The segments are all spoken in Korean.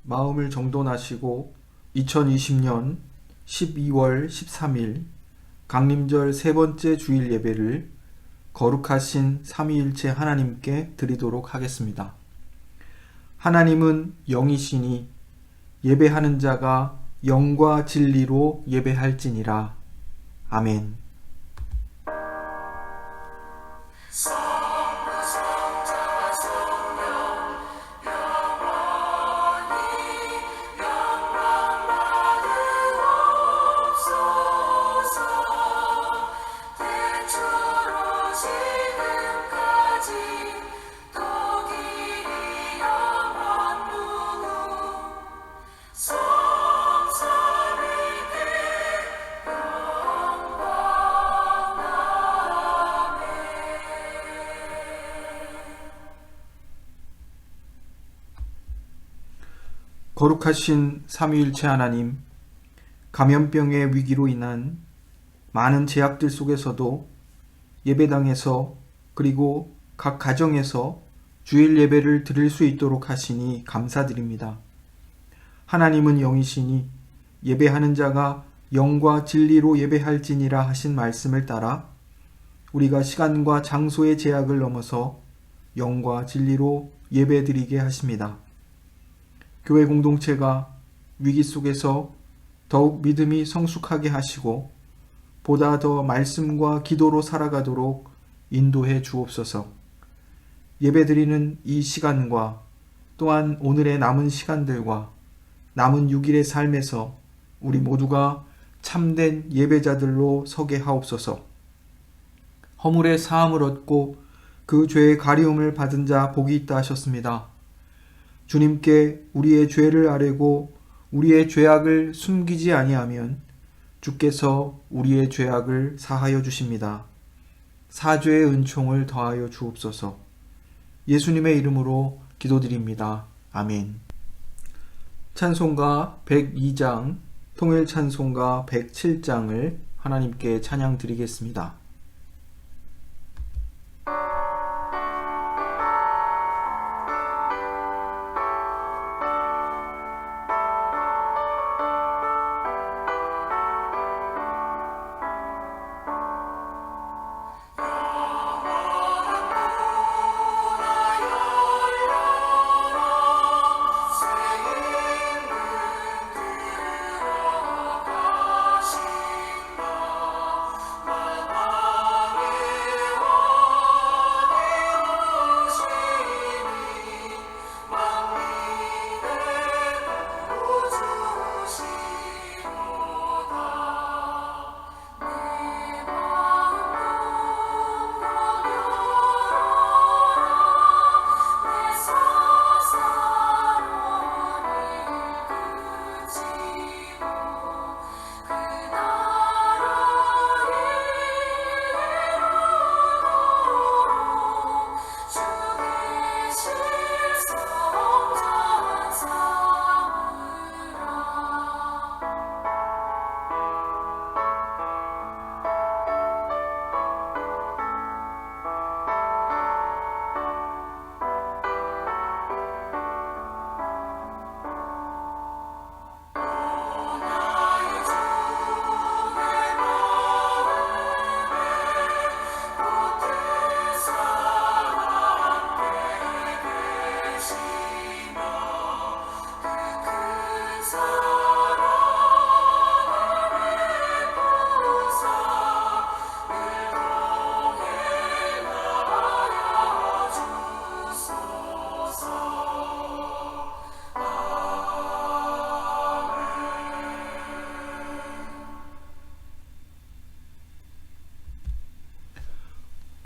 마음을 정돈하시고 2020년 12월 13일 강림절 세 번째 주일 예배를 거룩하신 삼위일체 하나님께 드리도록 하겠습니다. 하나님은 영이시니 예배하는 자가 영과 진리로 예배할지니라. 아멘. 거룩하신 삼위일체 하나님, 감염병의 위기로 인한 많은 제약들 속에서도 예배당에서 그리고 각 가정에서 주일 예배를 드릴 수 있도록 하시니 감사드립니다. 하나님은 영이시니 예배하는 자가 영과 진리로 예배할지니라 하신 말씀을 따라 우리가 시간과 장소의 제약을 넘어서 영과 진리로 예배드리게 하십니다. 교회 공동체가 위기 속에서 더욱 믿음이 성숙하게 하시고 보다 더 말씀과 기도로 살아가도록 인도해 주옵소서. 예배드리는 이 시간과 또한 오늘의 남은 시간들과 남은 6일의 삶에서 우리 모두가 참된 예배자들로 서게 하옵소서. 허물의 사함을 얻고 그 죄의 가리움을 받은 자 복이 있다 하셨습니다. 주님께 우리의 죄를 아뢰고 우리의 죄악을 숨기지 아니하면 주께서 우리의 죄악을 사하여 주십니다. 사죄의 은총을 더하여 주옵소서. 예수님의 이름으로 기도드립니다. 아멘. 찬송가 102장, 통일 찬송가 107장을 하나님께 찬양 드리겠습니다.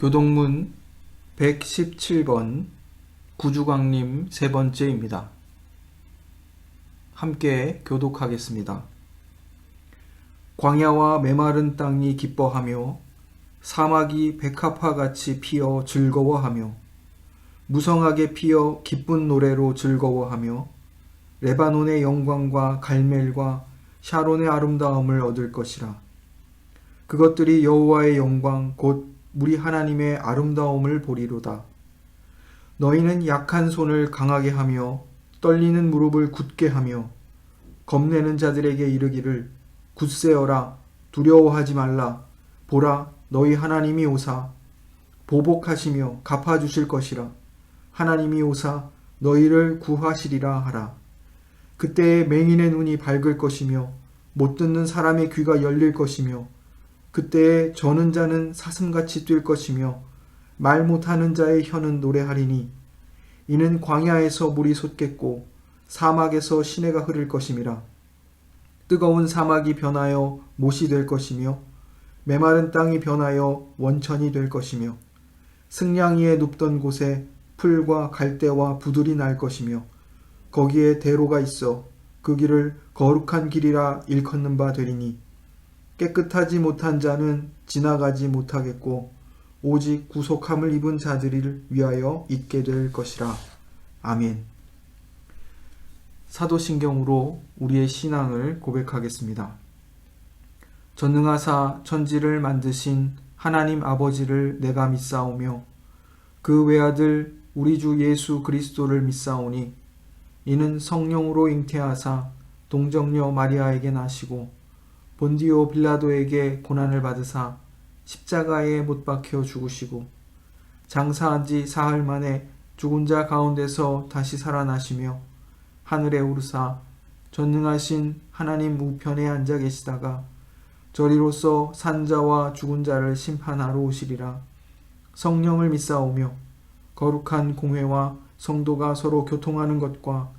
교동문 117번 구주광림 세 번째입니다. 함께 교독하겠습니다. 광야와 메마른 땅이 기뻐하며 사막이 백합화같이 피어 즐거워하며 무성하게 피어 기쁜 노래로 즐거워하며 레바논의 영광과 갈멜과 샤론의 아름다움을 얻을 것이라. 그것들이 여호와의 영광 곧 우리 하나님의 아름다움을 보리로다. 너희는 약한 손을 강하게 하며 떨리는 무릎을 굳게 하며 겁내는 자들에게 이르기를 굳세어라 두려워하지 말라 보라 너희 하나님이 오사 보복하시며 갚아주실 것이라 하나님이 오사 너희를 구하시리라 하라. 그때에 맹인의 눈이 밝을 것이며 못 듣는 사람의 귀가 열릴 것이며 그때에 저는 자는 사슴같이 뛸 것이며 말 못하는 자의 혀는 노래하리니 이는 광야에서 물이 솟겠고 사막에서 시내가 흐를 것임이라. 뜨거운 사막이 변하여 못이 될 것이며 메마른 땅이 변하여 원천이 될 것이며 승냥이에 눕던 곳에 풀과 갈대와 부들이 날 것이며 거기에 대로가 있어 그 길을 거룩한 길이라 일컫는 바 되리니 깨끗하지 못한 자는 지나가지 못하겠고 오직 구속함을 입은 자들을 위하여 있게 될 것이라. 아멘. 사도신경으로 우리의 신앙을 고백하겠습니다. 전능하사 천지를 만드신 하나님 아버지를 내가 믿사오며 그 외아들 우리 주 예수 그리스도를 믿사오니 이는 성령으로 잉태하사 동정녀 마리아에게 나시고 본디오 빌라도에게 고난을 받으사 십자가에 못 박혀 죽으시고 장사한 지 사흘 만에 죽은 자 가운데서 다시 살아나시며 하늘에 오르사 전능하신 하나님 우편에 앉아 계시다가 저리로서 산자와 죽은 자를 심판하러 오시리라. 성령을 믿사오며 거룩한 공회와 성도가 서로 교통하는 것과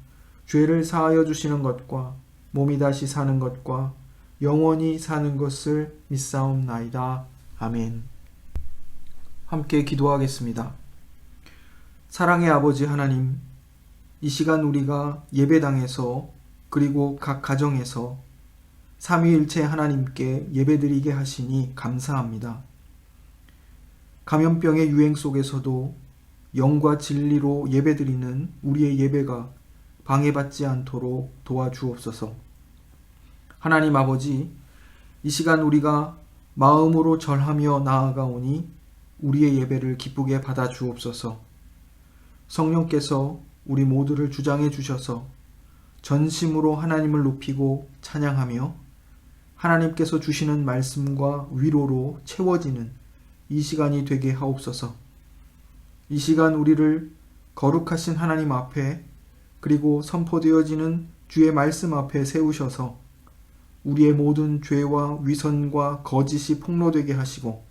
죄를 사하여 주시는 것과 몸이 다시 사는 것과 영원히 사는 것을 믿사옵나이다. 아멘. 함께 기도하겠습니다. 사랑의 아버지 하나님, 이 시간 우리가 예배당에서 그리고 각 가정에서 삼위일체 하나님께 예배드리게 하시니 감사합니다. 감염병의 유행 속에서도 영과 진리로 예배드리는 우리의 예배가 방해받지 않도록 도와주옵소서. 하나님 아버지, 이 시간 우리가 마음으로 절하며 나아가오니 우리의 예배를 기쁘게 받아주옵소서. 성령께서 우리 모두를 주장해 주셔서 전심으로 하나님을 높이고 찬양하며 하나님께서 주시는 말씀과 위로로 채워지는 이 시간이 되게 하옵소서. 이 시간 우리를 거룩하신 하나님 앞에 그리고 선포되어지는 주의 말씀 앞에 세우셔서 우리의 모든 죄와 위선과 거짓이 폭로되게 하시고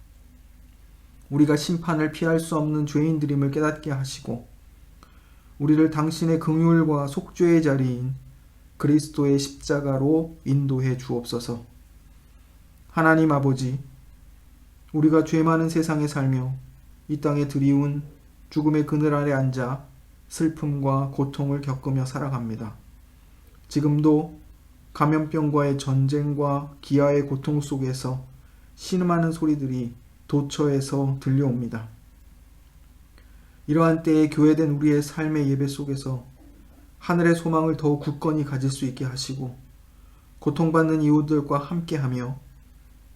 우리가 심판을 피할 수 없는 죄인들임을 깨닫게 하시고 우리를 당신의 긍휼과 속죄의 자리인 그리스도의 십자가로 인도해 주옵소서. 하나님 아버지, 우리가 죄 많은 세상에 살며 이 땅에 드리운 죽음의 그늘 아래 앉아 슬픔과 고통을 겪으며 살아갑니다. 지금도 감염병과의 전쟁과 기아의 고통 속에서 신음하는 소리들이 도처에서 들려옵니다. 이러한 때에 교회된 우리의 삶의 예배 속에서 하늘의 소망을 더욱 굳건히 가질 수 있게 하시고 고통받는 이웃들과 함께하며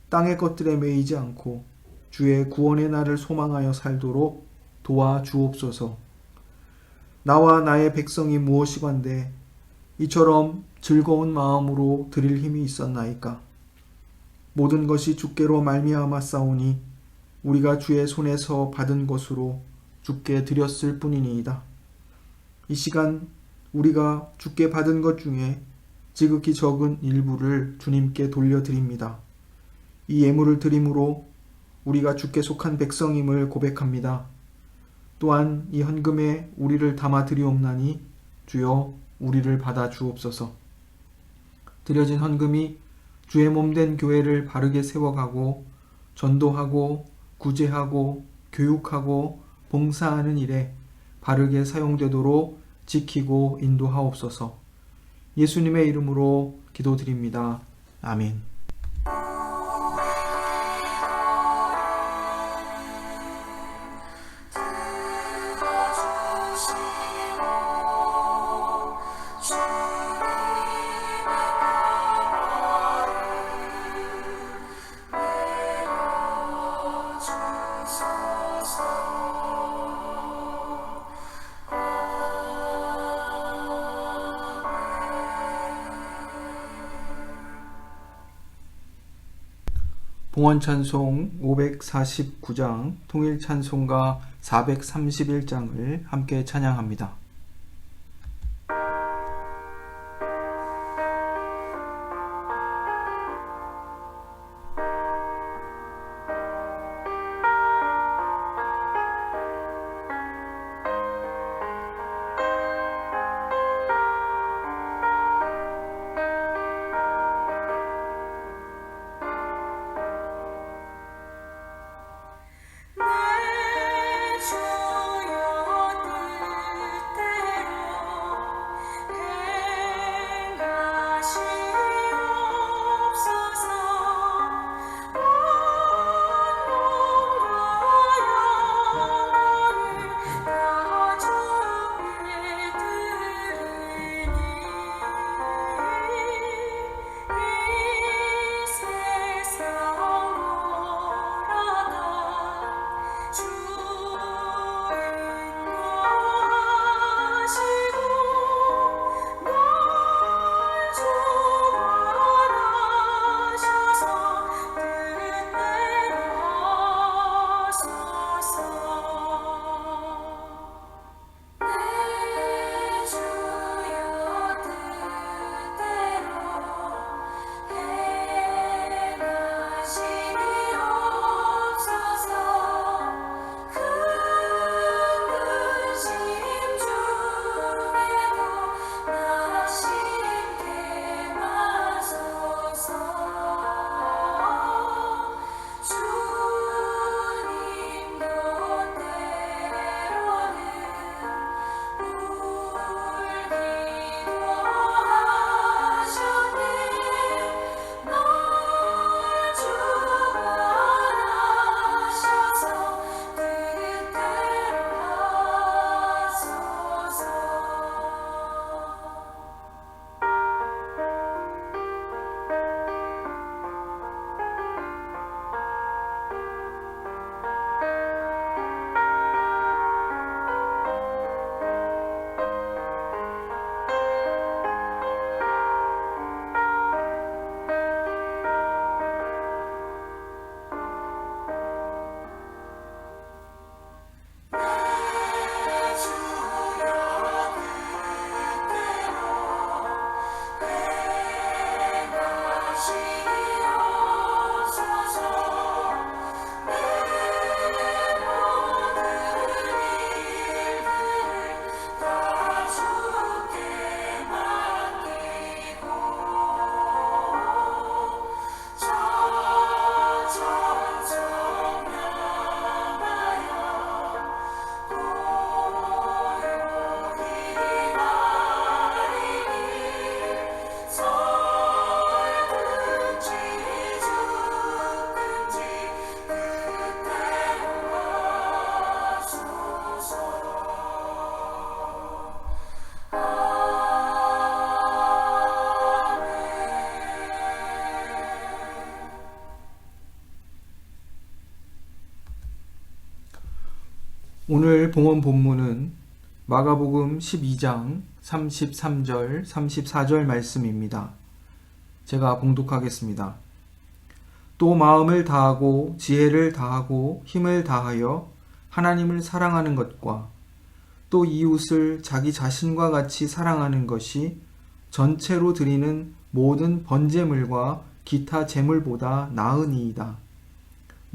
땅의 것들에 매이지 않고 주의 구원의 날을 소망하여 살도록 도와주옵소서. 나와 나의 백성이 무엇이건대 이처럼 즐거운 마음으로 드릴 힘이 있었나이까. 모든 것이 주께로 말미암아 싸우니 우리가 주의 손에서 받은 것으로 주께 드렸을 뿐이니이다. 이 시간 우리가 주께 받은 것 중에 지극히 적은 일부를 주님께 돌려드립니다. 이 예물을 드림으로 우리가 주께 속한 백성임을 고백합니다. 또한 이 헌금에 우리를 담아 드리옵나니 주여 우리를 받아 주옵소서. 드려진 헌금이 주의 몸된 교회를 바르게 세워가고 전도하고 구제하고 교육하고 봉사하는 일에 바르게 사용되도록 지키고 인도하옵소서. 예수님의 이름으로 기도드립니다. 아멘. 봉헌찬송 549장, 통일찬송가 431장을 함께 찬양합니다. 오늘 봉헌 본문은 마가복음 12장 33절, 34절 말씀입니다. 제가 봉독하겠습니다. 또 마음을 다하고 지혜를 다하고 힘을 다하여 하나님을 사랑하는 것과 또 이웃을 자기 자신과 같이 사랑하는 것이 전체로 드리는 모든 번제물과 기타 제물보다 나으니이다.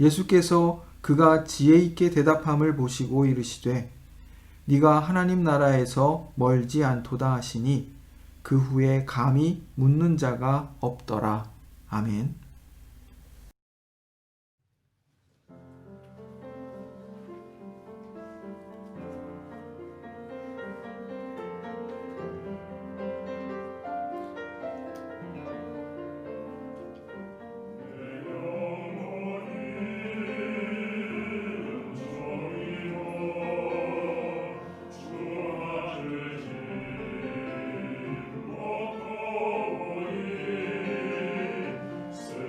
예수께서 그가 지혜 있게 대답함을 보시고 이르시되 네가 하나님 나라에서 멀지 않도다 하시니 그 후에 감히 묻는 자가 없더라. 아멘. So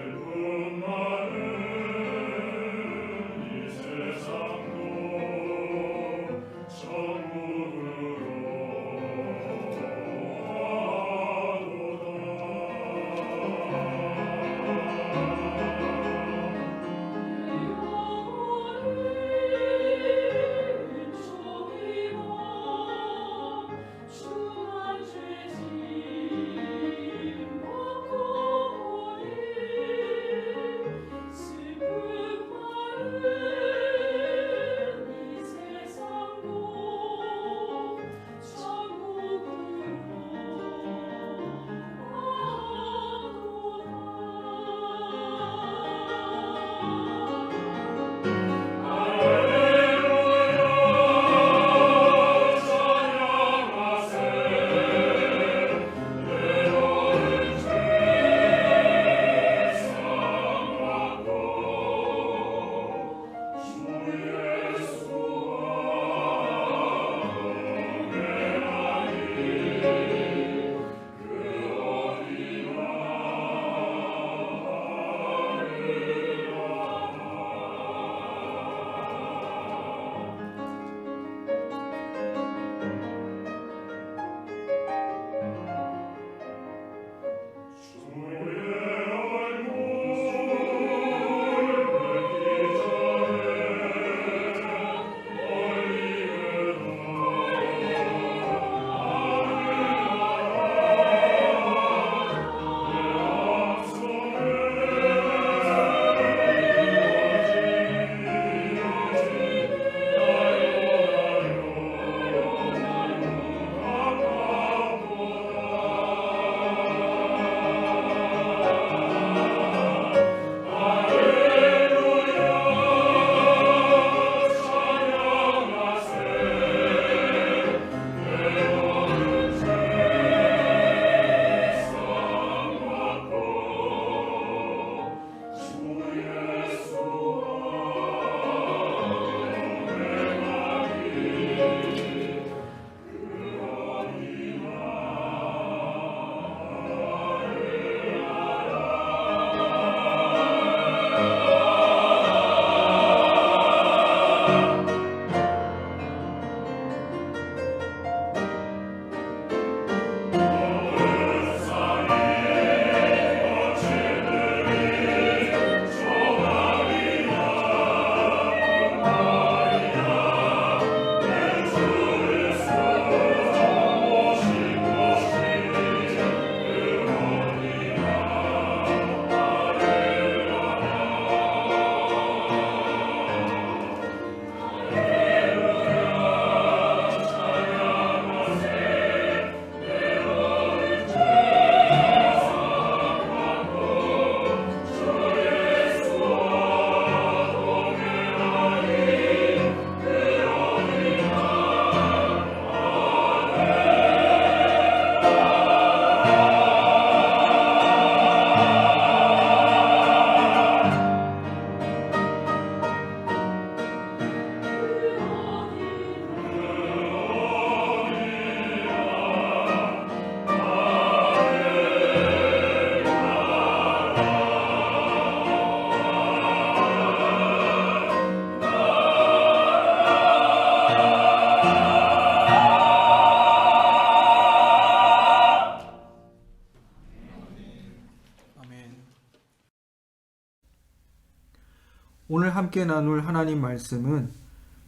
오늘 함께 나눌 하나님 말씀은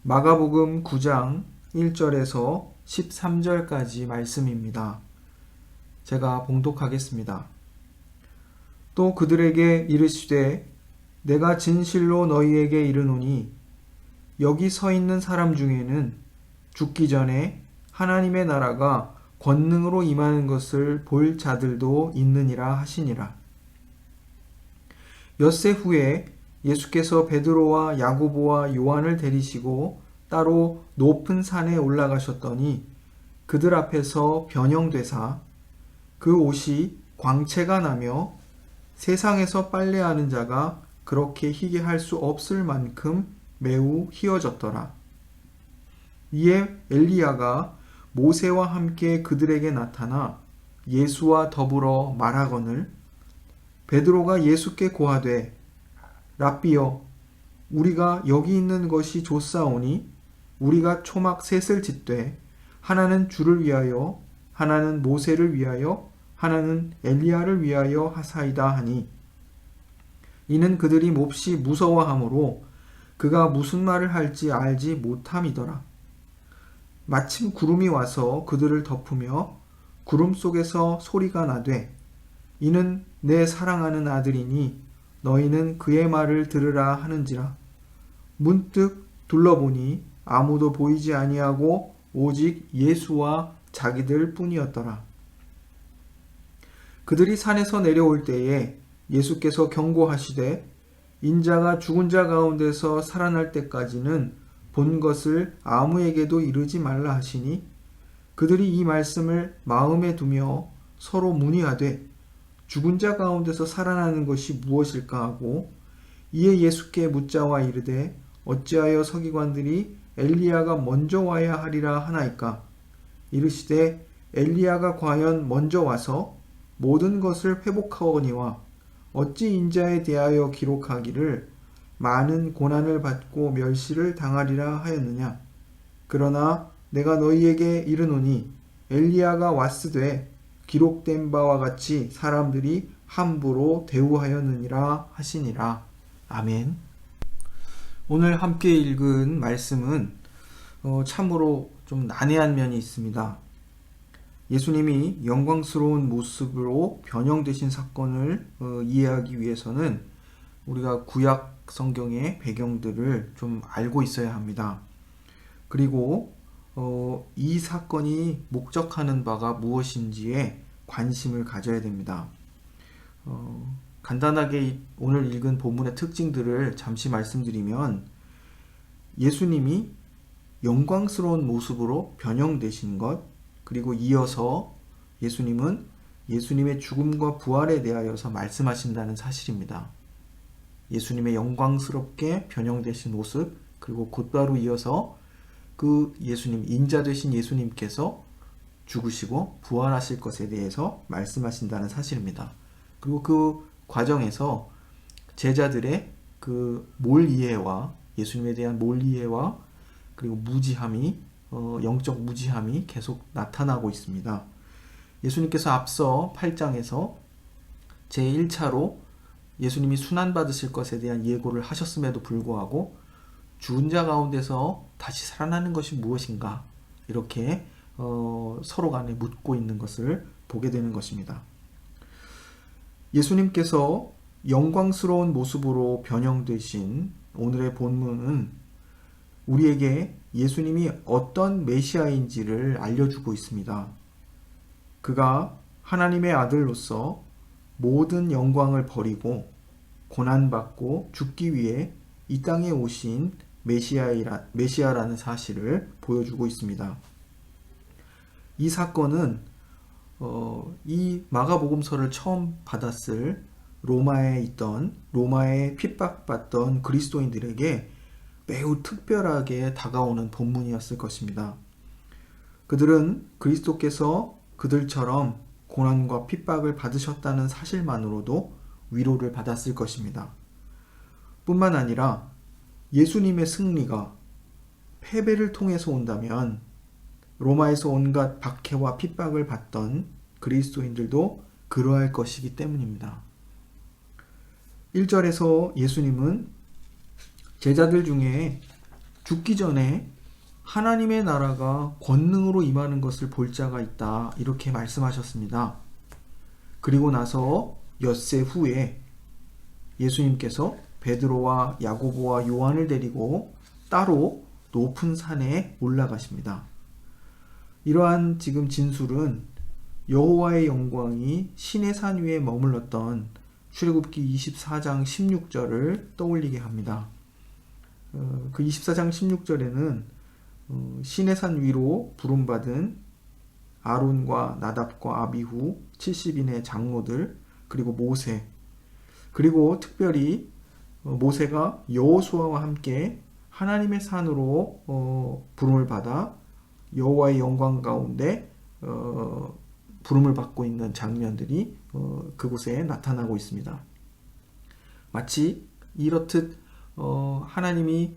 마가복음 9장 1절에서 13절까지 말씀입니다. 제가 봉독하겠습니다. 또 그들에게 이르시되 내가 진실로 너희에게 이르노니 여기 서 있는 사람 중에는 죽기 전에 하나님의 나라가 권능으로 임하는 것을 볼 자들도 있느니라 하시니라. 엿새 후에 예수께서 베드로와 야고보와 요한을 데리시고 따로 높은 산에 올라가셨더니 그들 앞에서 변형되사 그 옷이 광채가 나며 세상에서 빨래하는 자가 그렇게 희게 할 수 없을 만큼 매우 희어졌더라. 이에 엘리야가 모세와 함께 그들에게 나타나 예수와 더불어 말하거늘 베드로가 예수께 고하되 랍비여 우리가 여기 있는 것이 좋사오니 우리가 초막 셋을 짓되 하나는 주를 위하여 하나는 모세를 위하여 하나는 엘리야를 위하여 하사이다 하니 이는 그들이 몹시 무서워하므로 그가 무슨 말을 할지 알지 못함이더라. 마침 구름이 와서 그들을 덮으며 구름 속에서 소리가 나되 이는 내 사랑하는 아들이니 너희는 그의 말을 들으라 하는지라. 문득 둘러보니 아무도 보이지 아니하고 오직 예수와 자기들 뿐이었더라. 그들이 산에서 내려올 때에 예수께서 경고하시되 인자가 죽은 자 가운데서 살아날 때까지는 본 것을 아무에게도 이르지 말라 하시니 그들이 이 말씀을 마음에 두며 서로 문의하되 죽은 자 가운데서 살아나는 것이 무엇일까 하고 이에 예수께 묻자와 이르되 어찌하여 서기관들이 엘리야가 먼저 와야 하리라 하나이까. 이르시되 엘리야가 과연 먼저 와서 모든 것을 회복하거니와 어찌 인자에 대하여 기록하기를 많은 고난을 받고 멸시를 당하리라 하였느냐. 그러나 내가 너희에게 이르노니 엘리야가 왔으되 기록된 바와 같이 사람들이 함부로 대우하였느니라 하시니라. 아멘. 오늘 함께 읽은 말씀은 참으로 좀 난해한 면이 있습니다. 예수님이 영광스러운 모습으로 변형되신 사건을 이해하기 위해서는 우리가 구약 성경의 배경들을 좀 알고 있어야 합니다. 그리고 이 사건이 목적하는 바가 무엇인지에 관심을 가져야 됩니다. 간단하게 오늘 읽은 본문의 특징들을 잠시 말씀드리면 예수님이 영광스러운 모습으로 변형되신 것, 그리고 이어서 예수님은 예수님의 죽음과 부활에 대하여서 말씀하신다는 사실입니다. 예수님의 영광스럽게 변형되신 모습, 그리고 곧바로 이어서 그 예수님, 인자 되신 예수님께서 죽으시고 부활하실 것에 대해서 말씀하신다는 사실입니다. 그리고 그 과정에서 제자들의 그 몰이해와 예수님에 대한 몰이해와 그리고 무지함이 영적 무지함이 계속 나타나고 있습니다. 예수님께서 앞서 8장에서 제1차로 예수님이 순환받으실 것에 대한 예고를 하셨음에도 불구하고 죽은 자 가운데서 다시 살아나는 것이 무엇인가 이렇게 서로 간에 묻고 있는 것을 보게 되는 것입니다. 예수님께서 영광스러운 모습으로 변형되신 오늘의 본문은 우리에게 예수님이 어떤 메시아인지를 알려주고 있습니다. 그가 하나님의 아들로서 모든 영광을 버리고 고난받고 죽기 위해 이 땅에 오신 메시아라는 사실을 보여주고 있습니다. 이 사건은 이 마가복음서를 처음 받았을 로마에 핍박받던 그리스도인들에게 매우 특별하게 다가오는 본문이었을 것입니다. 그들은 그리스도께서 그들처럼 고난과 핍박을 받으셨다는 사실만으로도 위로를 받았을 것입니다. 뿐만 아니라 예수님의 승리가 패배를 통해서 온다면 로마에서 온갖 박해와 핍박을 받던 그리스도인들도 그러할 것이기 때문입니다. 1절에서 예수님은 제자들 중에 죽기 전에 하나님의 나라가 권능으로 임하는 것을 볼 자가 있다 이렇게 말씀하셨습니다. 그리고 나서 엿새 후에 예수님께서 베드로와 야고보와 요한을 데리고 따로 높은 산에 올라가십니다. 이러한 지금 진술은 여호와의 영광이 신의 산 위에 머물렀던 출애굽기 24장 16절을 떠올리게 합니다. 그 24장 16절에는 신의 산 위로 부름받은 아론과 나답과 아비후 70인의 장로들 그리고 모세 그리고 특별히 모세가 여호수아와 함께 하나님의 산으로 부름을 받아 여호와의 영광 가운데 부름을 받고 있는 장면들이 그곳에 나타나고 있습니다. 마치 이렇듯 하나님이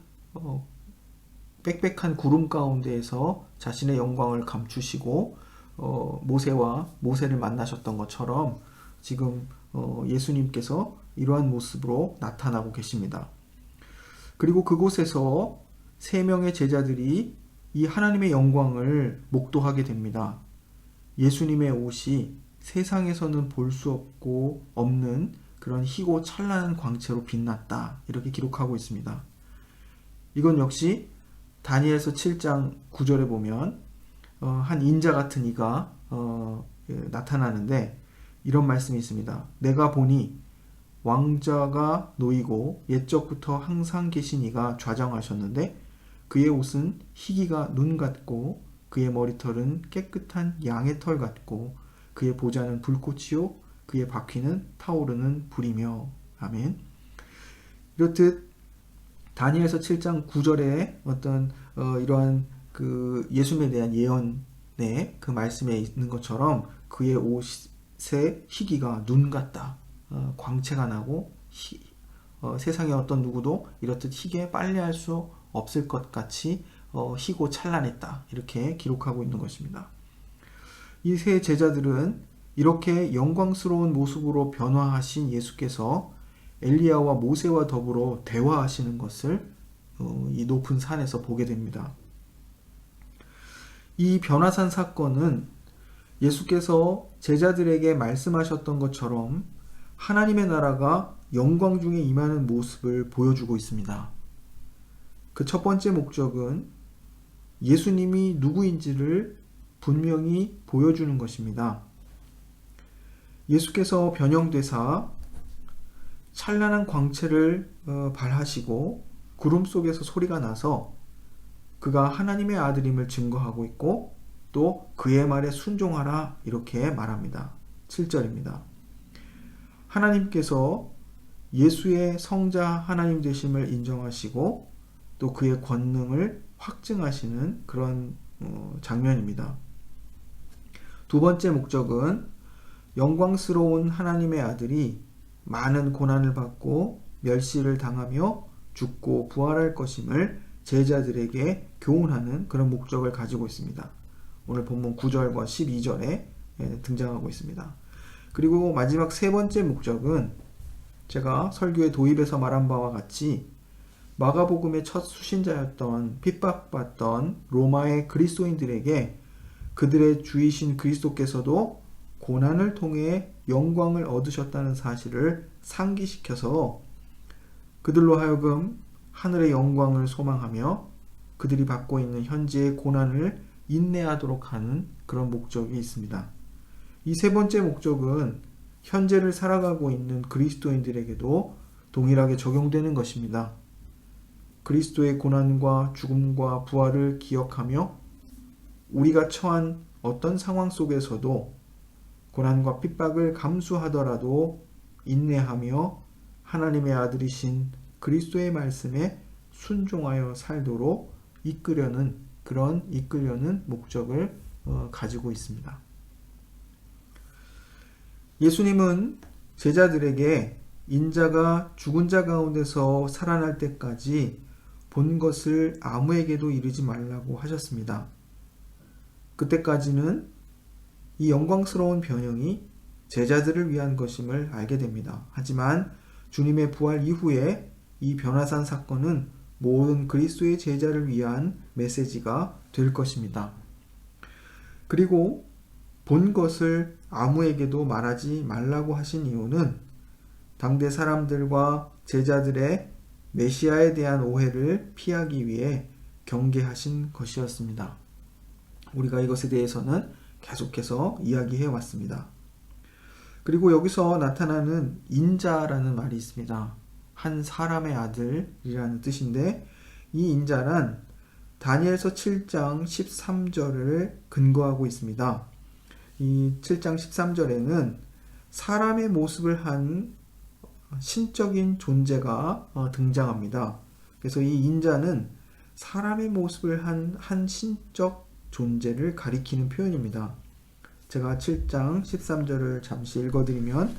빽빽한 구름 가운데에서 자신의 영광을 감추시고 모세를 만나셨던 것처럼 지금 예수님께서 이러한 모습으로 나타나고 계십니다. 그리고 그곳에서 3명의 제자들이 이 하나님의 영광을 목도하게 됩니다. 예수님의 옷이 세상에서는 볼 수 없는 그런 희고 찬란한 광채로 빛났다 이렇게 기록하고 있습니다. 이건 역시 다니엘서 7장 9절에 보면 한 인자 같은 이가 나타나는데 이런 말씀이 있습니다. 내가 보니 왕자가 놓이고 옛적부터 항상 계신 이가 좌정하셨는데 그의 옷은 희기가 눈 같고 그의 머리털은 깨끗한 양의 털 같고 그의 보좌는 불꽃이요 그의 바퀴는 타오르는 불이며. 아멘. 이렇듯 다니엘서 7장 9절에 어떤 이러한 그 예수님에 대한 예언의 그 말씀에 있는 것처럼 그의 옷의 희기가 눈 같다. 광채가 나고 세상에 어떤 누구도 이렇듯 희게 빨래할 수 없을 것 같이 희고 찬란했다. 이렇게 기록하고 있는 것입니다. 이 세 제자들은 이렇게 영광스러운 모습으로 변화하신 예수께서 엘리야와 모세와 더불어 대화하시는 것을 이 높은 산에서 보게 됩니다. 이 변화산 사건은 예수께서 제자들에게 말씀하셨던 것처럼 하나님의 나라가 영광 중에 임하는 모습을 보여주고 있습니다. 그 첫 번째 목적은 예수님이 누구인지를 분명히 보여주는 것입니다. 예수께서 변형되사 찬란한 광채를 발하시고 구름 속에서 소리가 나서 그가 하나님의 아들임을 증거하고 있고 또 그의 말에 순종하라 이렇게 말합니다. 7절입니다. 하나님께서 예수의 성자 하나님 되심을 인정하시고 또 그의 권능을 확증하시는 그런 장면입니다. 두 번째 목적은 영광스러운 하나님의 아들이 많은 고난을 받고 멸시를 당하며 죽고 부활할 것임을 제자들에게 교훈하는 그런 목적을 가지고 있습니다. 오늘 본문 9절과 12절에 등장하고 있습니다. 그리고 마지막 세 번째 목적은 제가 설교의 도입에서 말한 바와 같이 마가복음의 첫 수신자였던 핍박받던 로마의 그리스도인들에게 그들의 주이신 그리스도께서도 고난을 통해 영광을 얻으셨다는 사실을 상기시켜서 그들로 하여금 하늘의 영광을 소망하며 그들이 받고 있는 현재의 고난을 인내하도록 하는 그런 목적이 있습니다. 이 세 번째 목적은 현재를 살아가고 있는 그리스도인들에게도 동일하게 적용되는 것입니다. 그리스도의 고난과 죽음과 부활을 기억하며 우리가 처한 어떤 상황 속에서도 고난과 핍박을 감수하더라도 인내하며 하나님의 아들이신 그리스도의 말씀에 순종하여 살도록 이끌려는 목적을 가지고 있습니다. 예수님은 제자들에게 인자가 죽은 자 가운데서 살아날 때까지 본 것을 아무에게도 이르지 말라고 하셨습니다. 그때까지는 이 영광스러운 변형이 제자들을 위한 것임을 알게 됩니다. 하지만 주님의 부활 이후에 이 변화산 사건은 모든 그리스도의 제자를 위한 메시지가 될 것입니다. 그리고 본 것을 아무에게도 말하지 말라고 하신 이유는 당대 사람들과 제자들의 메시아에 대한 오해를 피하기 위해 경계하신 것이었습니다. 우리가 이것에 대해서는 계속해서 이야기해 왔습니다. 그리고 여기서 나타나는 인자라는 말이 있습니다. 한 사람의 아들이라는 뜻인데 이 인자란 다니엘서 7장 13절을 근거하고 있습니다. 이 7장 13절에는 사람의 모습을 한 신적인 존재가 등장합니다. 그래서 이 인자는 사람의 모습을 한 신적 존재를 가리키는 표현입니다. 제가 7장 13절을 잠시 읽어드리면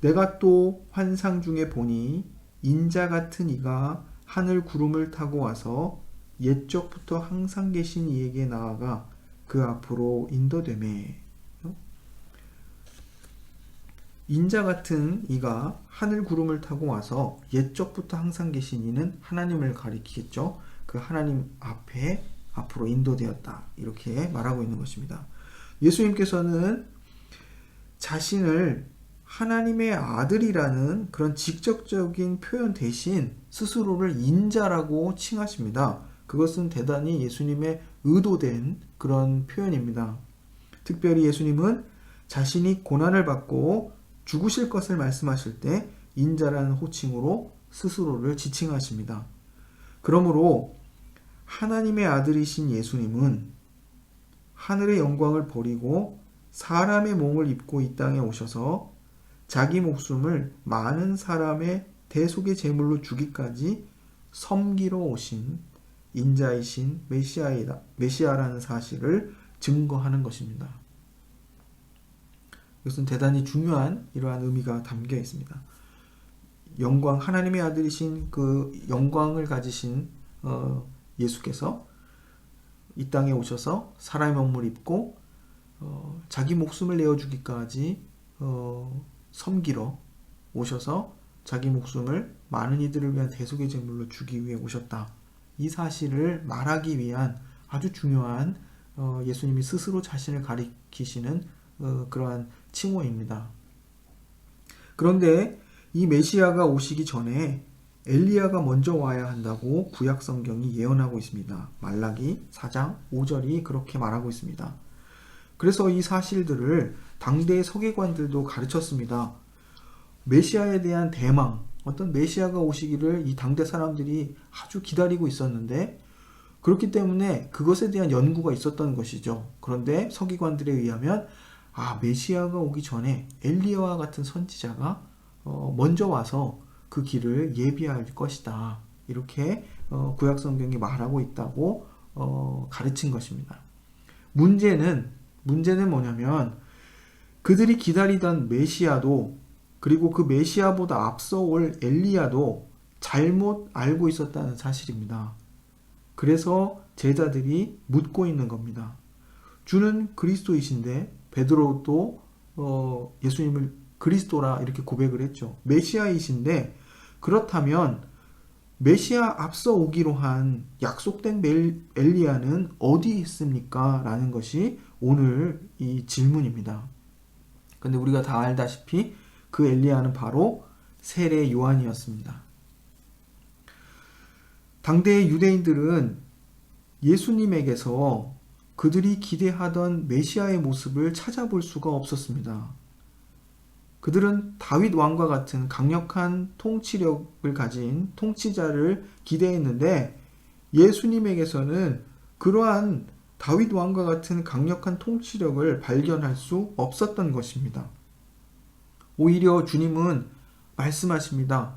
내가 또 환상 중에 보니 인자 같은 이가 하늘 구름을 타고 와서 옛적부터 항상 계신 이에게 나아가 그 앞으로 인도되매. 인자 같은 이가 하늘 구름을 타고 와서 옛적부터 항상 계신 이는 하나님을 가리키겠죠. 그 하나님 앞에 앞으로 인도되었다. 이렇게 말하고 있는 것입니다. 예수님께서는 자신을 하나님의 아들이라는 그런 직접적인 표현 대신 스스로를 인자라고 칭하십니다. 그것은 대단히 예수님의 의도된 그런 표현입니다. 특별히 예수님은 자신이 고난을 받고 죽으실 것을 말씀하실 때 인자라는 호칭으로 스스로를 지칭하십니다. 그러므로 하나님의 아들이신 예수님은 하늘의 영광을 버리고 사람의 몸을 입고 이 땅에 오셔서 자기 목숨을 많은 사람의 대속의 제물로 주기까지 섬기러 오신 인자이신 메시아라는 사실을 증거하는 것입니다. 이것은 대단히 중요한 이러한 의미가 담겨 있습니다. 하나님의 아들이신 그 영광을 가지신 예수께서 이 땅에 오셔서 사람의 몸을 입고 자기 목숨을 내어주기까지 섬기러 오셔서 자기 목숨을 많은 이들을 위한 대속의 제물로 주기 위해 오셨다. 이 사실을 말하기 위한 아주 중요한 예수님이 스스로 자신을 가리키시는 그러한 칭호입니다. 그런데 이 메시아가 오시기 전에 엘리야가 먼저 와야 한다고 구약 성경이 예언하고 있습니다. 말라기 4장 5절이 그렇게 말하고 있습니다. 그래서 이 사실들을 당대의 서기관들도 가르쳤습니다. 메시아에 대한 대망, 어떤 메시아가 오시기를 이 당대 사람들이 아주 기다리고 있었는데 그렇기 때문에 그것에 대한 연구가 있었던 것이죠. 그런데 서기관들에 의하면 메시아가 오기 전에 엘리야와 같은 선지자가 먼저 와서 그 길을 예비할 것이다. 이렇게 구약 성경이 말하고 있다고 가르친 것입니다. 문제는 뭐냐면 그들이 기다리던 메시아도 그리고 그 메시아보다 앞서 올 엘리야도 잘못 알고 있었다는 사실입니다. 그래서 제자들이 묻고 있는 겁니다. 주는 그리스도이신데, 베드로도 예수님을 그리스도라 이렇게 고백을 했죠. 메시아이신데, 그렇다면 메시아 앞서 오기로 한 약속된 엘리야는 어디 있습니까? 라는 것이 오늘 이 질문입니다. 근데 우리가 다 알다시피 그 엘리야는 바로 세례 요한이었습니다. 당대의 유대인들은 예수님에게서 그들이 기대하던 메시아의 모습을 찾아볼 수가 없었습니다. 그들은 다윗 왕과 같은 강력한 통치력을 가진 통치자를 기대했는데, 예수님에게서는 그러한 다윗 왕과 같은 강력한 통치력을 발견할 수 없었던 것입니다. 오히려 주님은 말씀하십니다.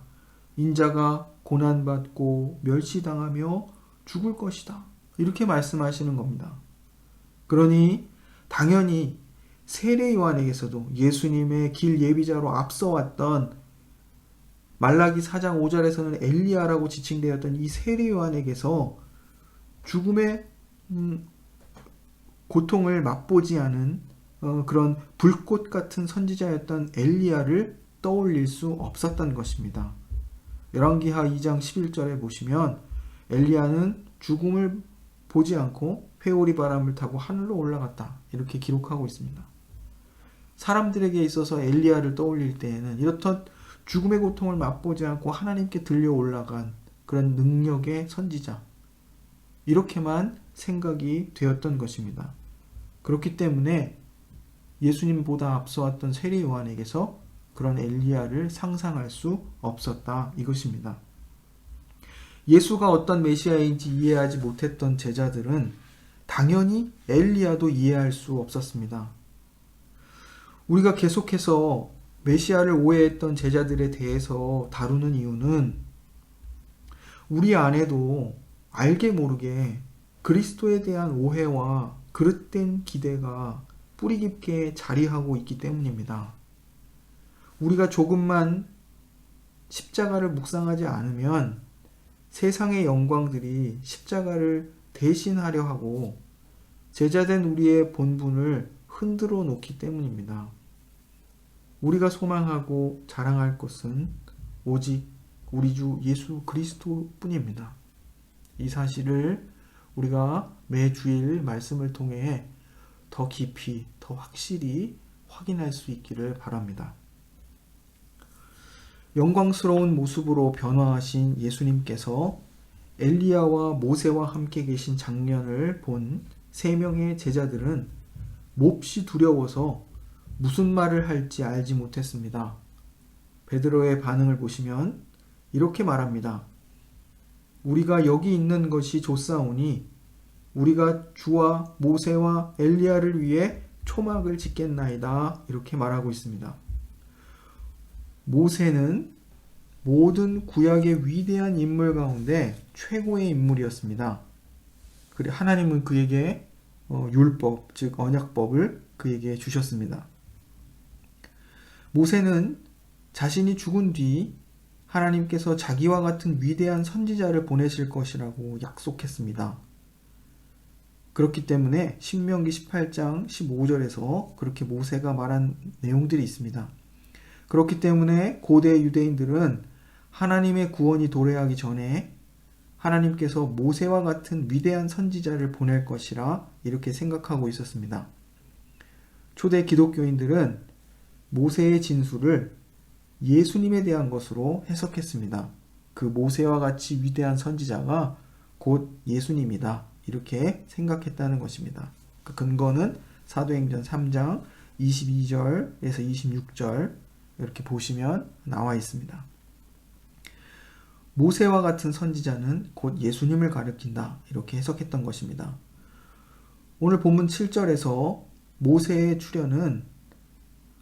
인자가 고난받고 멸시당하며 죽을 것이다. 이렇게 말씀하시는 겁니다. 그러니 당연히 세례 요한에게서도 예수님의 길 예비자로 앞서왔던 말라기 4장 5절에서는 엘리야라고 지칭되었던 이 세례 요한에게서 죽음의 고통을 맛보지 않은 그런 불꽃 같은 선지자였던 엘리야를 떠올릴 수 없었던 것입니다. 열왕기하 2장 11절에 보시면 엘리야는 죽음을 보지 않고 회오리 바람을 타고 하늘로 올라갔다, 이렇게 기록하고 있습니다. 사람들에게 있어서 엘리야를 떠올릴 때에는 이렇듯 죽음의 고통을 맛보지 않고 하나님께 들려 올라간 그런 능력의 선지자, 이렇게만 생각이 되었던 것입니다. 그렇기 때문에 예수님보다 앞서왔던 세례 요한에게서 그런 엘리야를 상상할 수 없었다, 이것입니다. 예수가 어떤 메시아인지 이해하지 못했던 제자들은 당연히 엘리야도 이해할 수 없었습니다. 우리가 계속해서 메시아를 오해했던 제자들에 대해서 다루는 이유는 우리 안에도 알게 모르게 그리스도에 대한 오해와 그릇된 기대가 뿌리 깊게 자리하고 있기 때문입니다. 우리가 조금만 십자가를 묵상하지 않으면 세상의 영광들이 십자가를 대신하려 하고 제자된 우리의 본분을 흔들어 놓기 때문입니다. 우리가 소망하고 자랑할 것은 오직 우리 주 예수 그리스도 뿐입니다. 이 사실을 우리가 매주일 말씀을 통해 더 깊이, 더 확실히 확인할 수 있기를 바랍니다. 영광스러운 모습으로 변화하신 예수님께서 엘리야와 모세와 함께 계신 장면을 본 3명의 제자들은 몹시 두려워서 무슨 말을 할지 알지 못했습니다. 베드로의 반응을 보시면 이렇게 말합니다. 우리가 여기 있는 것이 좋사오니 우리가 주와 모세와 엘리야를 위해 초막을 짓겠나이다, 이렇게 말하고 있습니다. 모세는 모든 구약의 위대한 인물 가운데 최고의 인물이었습니다. 그리고 하나님은 그에게 율법, 즉 언약법을 그에게 주셨습니다. 모세는 자신이 죽은 뒤 하나님께서 자기와 같은 위대한 선지자를 보내실 것이라고 약속했습니다. 그렇기 때문에 신명기 18장 15절에서 그렇게 모세가 말한 내용들이 있습니다. 그렇기 때문에 고대 유대인들은 하나님의 구원이 도래하기 전에 하나님께서 모세와 같은 위대한 선지자를 보낼 것이라 이렇게 생각하고 있었습니다. 초대 기독교인들은 모세의 진술을 예수님에 대한 것으로 해석했습니다. 그 모세와 같이 위대한 선지자가 곧 예수님이다, 이렇게 생각했다는 것입니다. 그 근거는 사도행전 3장 22절에서 26절 이렇게 보시면 나와 있습니다. 모세와 같은 선지자는 곧 예수님을 가리킨다, 이렇게 해석했던 것입니다. 오늘 본문 7절에서 모세의 출현은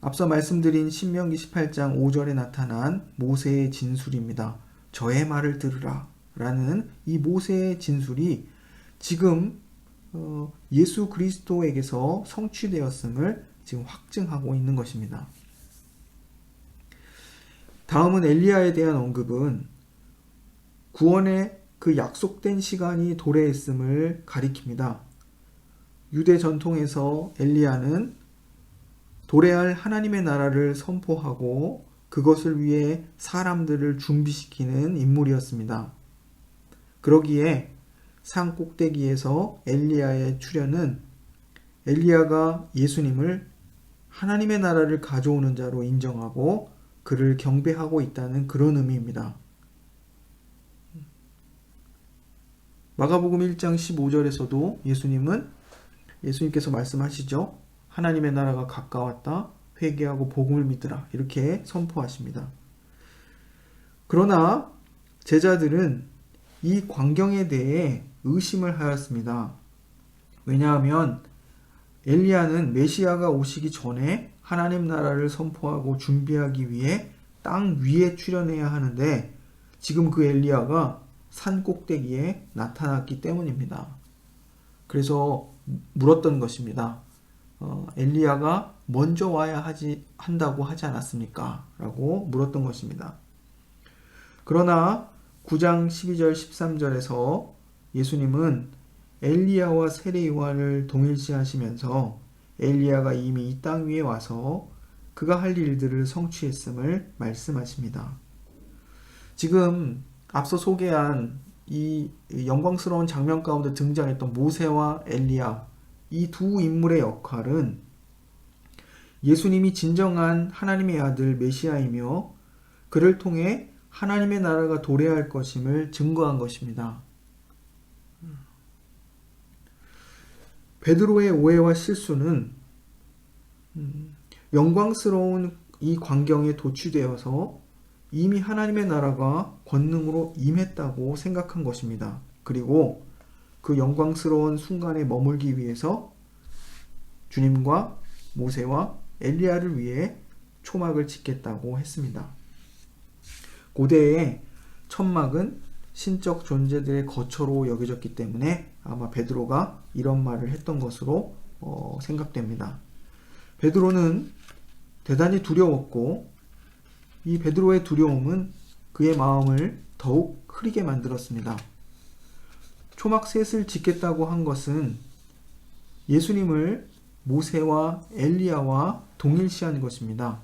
앞서 말씀드린 신명기 18장 5절에 나타난 모세의 진술입니다. 저의 말을 들으라 라는 이 모세의 진술이 지금 예수 그리스도에게서 성취되었음을 지금 확증하고 있는 것입니다. 다음은 엘리야에 대한 언급은 구원의 그 약속된 시간이 도래했음을 가리킵니다. 유대 전통에서 엘리야는 도래할 하나님의 나라를 선포하고 그것을 위해 사람들을 준비시키는 인물이었습니다. 그러기에 산 꼭대기에서 엘리야의 출현은 엘리야가 예수님을 하나님의 나라를 가져오는 자로 인정하고 그를 경배하고 있다는 그런 의미입니다. 마가복음 1장 15절에서도 예수님께서 말씀하시죠. 하나님의 나라가 가까웠다. 회개하고 복음을 믿으라. 이렇게 선포하십니다. 그러나 제자들은 이 광경에 대해 의심을 하였습니다. 왜냐하면 엘리야는 메시아가 오시기 전에 하나님 나라를 선포하고 준비하기 위해 땅 위에 출현해야 하는데 지금 그 엘리야가 산 꼭대기에 나타났기 때문입니다. 그래서 물었던 것입니다. 엘리야가 먼저 와야 한다고 하지 않았습니까? 라고 물었던 것입니다. 그러나 9장 12절 13절에서 예수님은 엘리야와 세례 요한을 동일시하시면서 엘리야가 이미 이 땅 위에 와서 그가 할 일들을 성취했음을 말씀하십니다. 지금 앞서 소개한 이 영광스러운 장면 가운데 등장했던 모세와 엘리야, 이 두 인물의 역할은 예수님이 진정한 하나님의 아들 메시아이며 그를 통해 하나님의 나라가 도래할 것임을 증거한 것입니다. 베드로의 오해와 실수는 영광스러운 이 광경에 도취되어서 이미 하나님의 나라가 권능으로 임했다고 생각한 것입니다. 그리고 그 영광스러운 순간에 머물기 위해서 주님과 모세와 엘리야를 위해 초막을 짓겠다고 했습니다. 고대의 천막은 신적 존재들의 거처로 여겨졌기 때문에 아마 베드로가 이런 말을 했던 것으로 생각됩니다. 베드로는 대단히 두려웠고 이 베드로의 두려움은 그의 마음을 더욱 흐리게 만들었습니다. 초막 셋을 짓겠다고 한 것은 예수님을 모세와 엘리야와 동일시한 것입니다.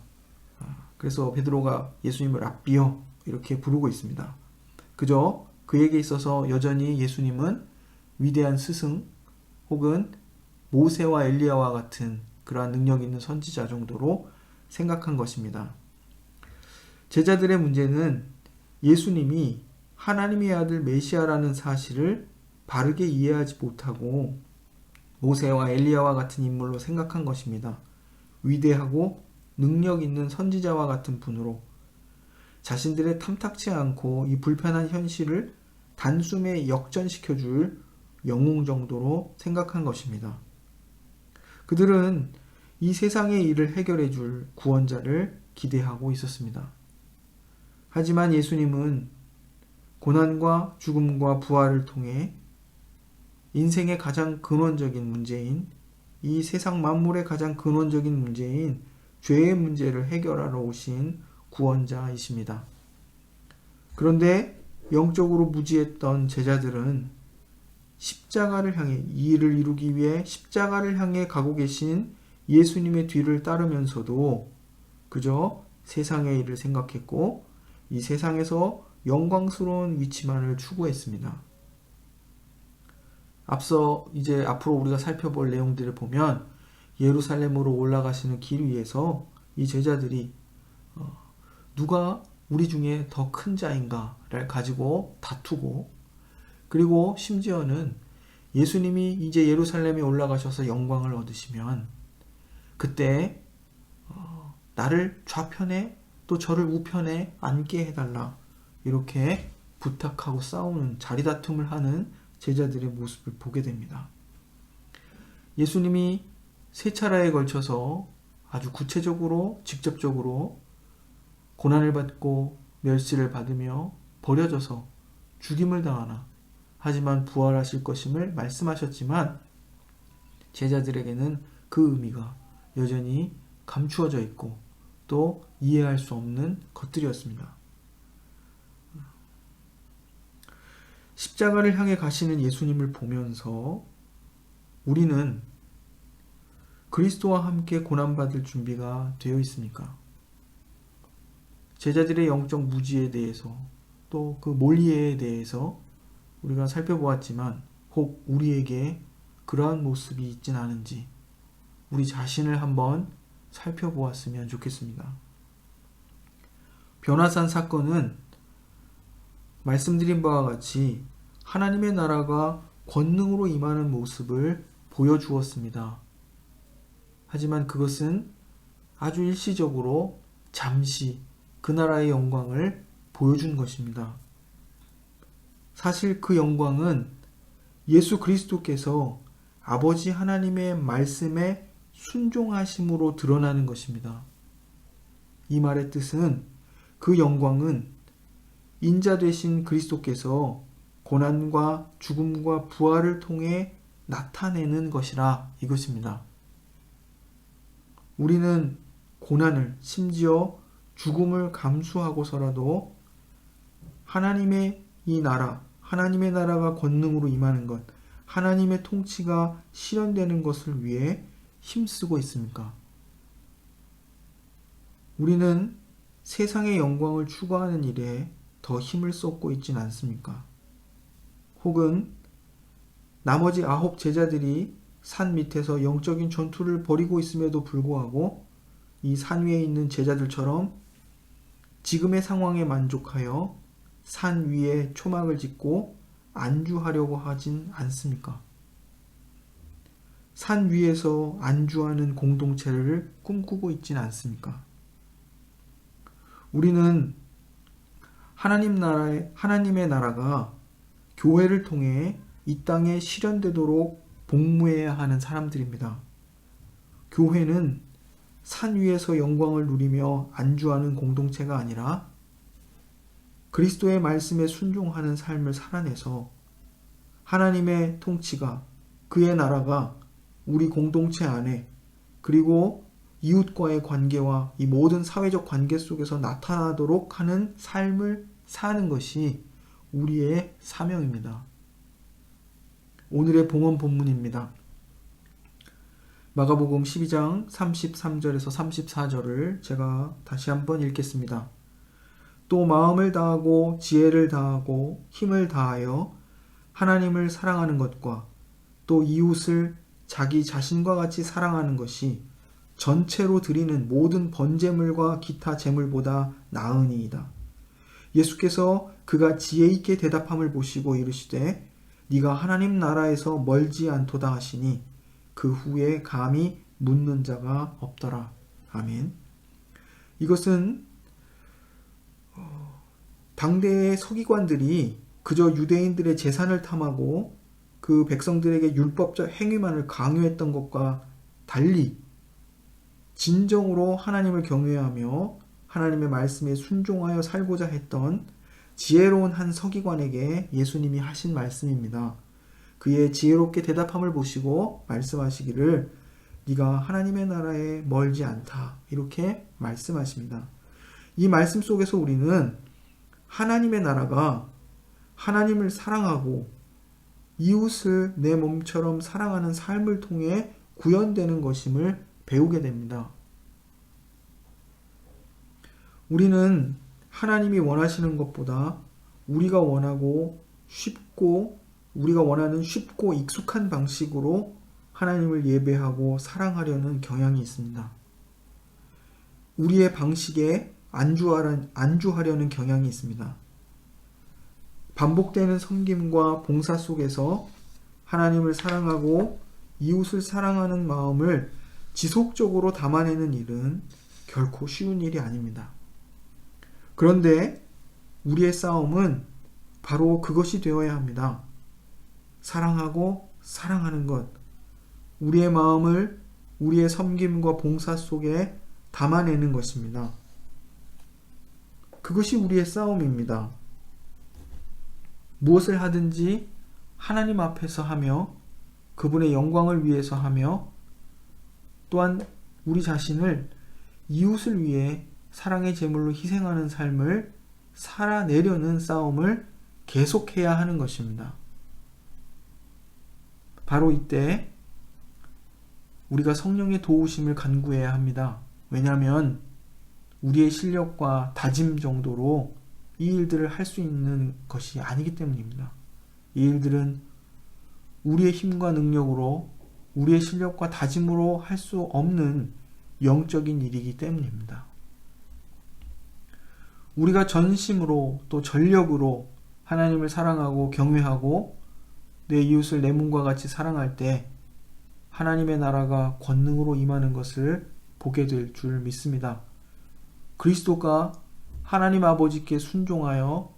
그래서 베드로가 예수님을 랍비여 이렇게 부르고 있습니다. 그저 그에게 있어서 여전히 예수님은 위대한 스승 혹은 모세와 엘리야와 같은 그러한 능력 있는 선지자 정도로 생각한 것입니다. 제자들의 문제는 예수님이 하나님의 아들 메시아라는 사실을 바르게 이해하지 못하고 모세와 엘리야와 같은 인물로 생각한 것입니다. 위대하고 능력 있는 선지자와 같은 분으로 자신들의 탐탁치 않고 이 불편한 현실을 단숨에 역전시켜줄 영웅 정도로 생각한 것입니다. 그들은 이 세상의 일을 해결해줄 구원자를 기대하고 있었습니다. 하지만 예수님은 고난과 죽음과 부활을 통해 인생의 가장 근원적인 문제인 이 세상 만물의 가장 근원적인 문제인 죄의 문제를 해결하러 오신 구원자이십니다. 그런데 영적으로 무지했던 제자들은 십자가를 향해 이 일을 이루기 위해 십자가를 향해 가고 계신 예수님의 뒤를 따르면서도 그저 세상의 일을 생각했고 이 세상에서 영광스러운 위치만을 추구했습니다. 앞서 이제 앞으로 우리가 살펴볼 내용들을 보면 예루살렘으로 올라가시는 길 위에서 이 제자들이 누가 우리 중에 더 큰 자인가를 가지고 다투고 그리고 심지어는 예수님이 이제 예루살렘에 올라가셔서 영광을 얻으시면 그때 나를 좌편에 또 저를 우편에 앉게 해달라 이렇게 부탁하고 싸우는 자리다툼을 하는 제자들의 모습을 보게 됩니다. 예수님이 세 차례에 걸쳐서 아주 구체적으로 직접적으로 고난을 받고 멸시를 받으며 버려져서 죽임을 당하나 하지만 부활하실 것임을 말씀하셨지만 제자들에게는 그 의미가 여전히 감추어져 있고 또 이해할 수 없는 것들이었습니다. 십자가를 향해 가시는 예수님을 보면서 우리는 그리스도와 함께 고난받을 준비가 되어 있습니까? 제자들의 영적 무지에 대해서 또 그 몰리에 대해서 우리가 살펴보았지만 혹 우리에게 그러한 모습이 있진 않은지 우리 자신을 한번 살펴보았으면 좋겠습니다. 변화산 사건은 말씀드린 바와 같이 하나님의 나라가 권능으로 임하는 모습을 보여주었습니다. 하지만 그것은 아주 일시적으로 잠시 그 나라의 영광을 보여준 것입니다. 사실 그 영광은 예수 그리스도께서 아버지 하나님의 말씀에 순종하심으로 드러나는 것입니다. 이 말의 뜻은 그 영광은 인자 되신 그리스도께서 고난과 죽음과 부활을 통해 나타내는 것이라 이것입니다. 우리는 고난을 심지어 죽음을 감수하고서라도 하나님의 이 나라, 하나님의 나라가 권능으로 임하는 것, 하나님의 통치가 실현되는 것을 위해 힘쓰고 있습니까? 우리는 세상의 영광을 추구하는 일에 더 힘을 쏟고 있진 않습니까? 혹은 나머지 9 제자들이 산 밑에서 영적인 전투를 벌이고 있음에도 불구하고 이 산 위에 있는 제자들처럼 지금의 상황에 만족하여 산 위에 초막을 짓고 안주하려고 하진 않습니까? 산 위에서 안주하는 공동체를 꿈꾸고 있진 않습니까? 우리는 하나님의 나라가 교회를 통해 이 땅에 실현되도록 복무해야 하는 사람들입니다. 교회는 산 위에서 영광을 누리며 안주하는 공동체가 아니라 그리스도의 말씀에 순종하는 삶을 살아내서 하나님의 통치가, 그의 나라가 우리 공동체 안에 그리고 이웃과의 관계와 이 모든 사회적 관계 속에서 나타나도록 하는 삶을 사는 것이 우리의 사명입니다. 오늘의 봉헌 본문입니다. 마가복음 12장 33절에서 34절을 제가 다시 한번 읽겠습니다. 또 마음을 다하고 지혜를 다하고 힘을 다하여 하나님을 사랑하는 것과 또 이웃을 자기 자신과 같이 사랑하는 것이 전체로 드리는 모든 번제물과 기타 제물보다 나으니이다. 예수께서 그가 지혜 있게 대답함을 보시고 이르시되 네가 하나님 나라에서 멀지 않도다 하시니 그 후에 감히 묻는 자가 없더라. 아멘. 이것은 당대의 서기관들이 그저 유대인들의 재산을 탐하고 그 백성들에게 율법적 행위만을 강요했던 것과 달리 진정으로 하나님을 경외하며 하나님의 말씀에 순종하여 살고자 했던 지혜로운 한 서기관에게 예수님이 하신 말씀입니다. 그의 지혜롭게 대답함을 보시고 말씀하시기를 네가 하나님의 나라에 멀지 않다, 이렇게 말씀하십니다. 이 말씀 속에서 우리는 하나님의 나라가 하나님을 사랑하고 이웃을 내 몸처럼 사랑하는 삶을 통해 구현되는 것임을 배우게 됩니다. 우리는 하나님이 원하시는 것보다 우리가 원하는 쉽고 익숙한 방식으로 하나님을 예배하고 사랑하려는 경향이 있습니다. 우리의 방식에 안주하려는 경향이 있습니다. 반복되는 섬김과 봉사 속에서 하나님을 사랑하고 이웃을 사랑하는 마음을 지속적으로 담아내는 일은 결코 쉬운 일이 아닙니다. 그런데 우리의 싸움은 바로 그것이 되어야 합니다. 사랑하고 사랑하는 것, 우리의 마음을 우리의 섬김과 봉사 속에 담아내는 것입니다. 그것이 우리의 싸움입니다. 무엇을 하든지 하나님 앞에서 하며 그분의 영광을 위해서 하며 또한 우리 자신을 이웃을 위해 사랑의 제물로 희생하는 삶을 살아내려는 싸움을 계속해야 하는 것입니다. 바로 이때 우리가 성령의 도우심을 간구해야 합니다. 왜냐하면 우리의 실력과 다짐 정도로 이 일들을 할 수 있는 것이 아니기 때문입니다. 이 일들은 우리의 힘과 능력으로, 우리의 실력과 다짐으로 할 수 없는 영적인 일이기 때문입니다. 우리가 전심으로 또 전력으로 하나님을 사랑하고 경외하고 내 이웃을 내 몸과 같이 사랑할 때 하나님의 나라가 권능으로 임하는 것을 보게 될 줄 믿습니다. 그리스도가 하나님 아버지께 순종하여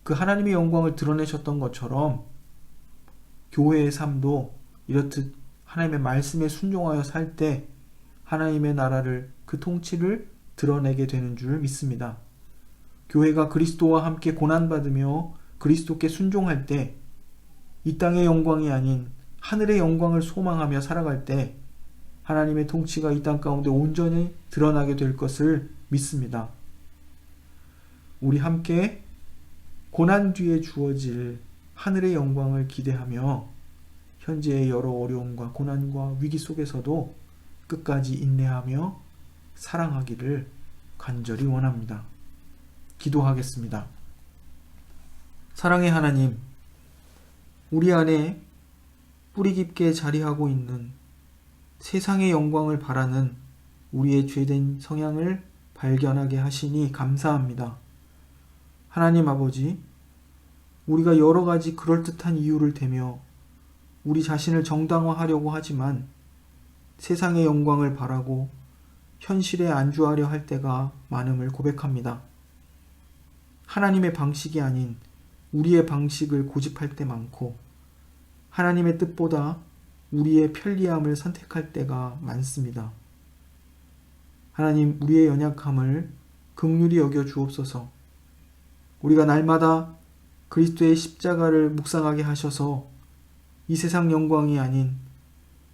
그 하나님의 영광을 드러내셨던 것처럼 교회의 삶도 이렇듯 하나님의 말씀에 순종하여 살 때 하나님의 나라를, 그 통치를 드러내게 되는 줄 믿습니다. 교회가 그리스도와 함께 고난받으며 그리스도께 순종할 때 이 땅의 영광이 아닌 하늘의 영광을 소망하며 살아갈 때 하나님의 통치가 이 땅 가운데 온전히 드러나게 될 것을 믿습니다. 우리 함께 고난 뒤에 주어질 하늘의 영광을 기대하며 현재의 여러 어려움과 고난과 위기 속에서도 끝까지 인내하며 사랑하기를 간절히 원합니다. 기도하겠습니다. 사랑의 하나님, 우리 안에 뿌리 깊게 자리하고 있는 세상의 영광을 바라는 우리의 죄된 성향을 발견하게 하시니 감사합니다. 하나님 아버지, 우리가 여러 가지 그럴듯한 이유를 대며 우리 자신을 정당화하려고 하지만 세상의 영광을 바라고 현실에 안주하려 할 때가 많음을 고백합니다. 하나님의 방식이 아닌 우리의 방식을 고집할 때 많고 하나님의 뜻보다 우리의 편리함을 선택할 때가 많습니다. 하나님, 우리의 연약함을 긍휼히 여겨 주옵소서. 우리가 날마다 그리스도의 십자가를 묵상하게 하셔서 이 세상 영광이 아닌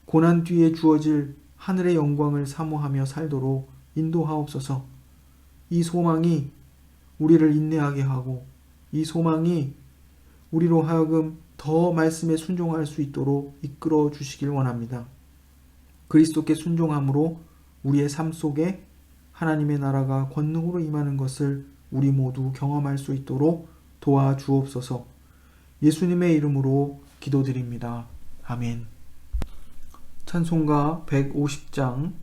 고난 뒤에 주어질 하늘의 영광을 사모하며 살도록 인도하옵소서. 이 소망이 우리를 인내하게 하고 이 소망이 우리로 하여금 더 말씀에 순종할 수 있도록 이끌어 주시길 원합니다. 그리스도께 순종함으로 우리의 삶 속에 하나님의 나라가 권능으로 임하는 것을 우리 모두 경험할 수 있도록 도와주옵소서. 예수님의 이름으로 기도드립니다. 아멘. 찬송가 150장,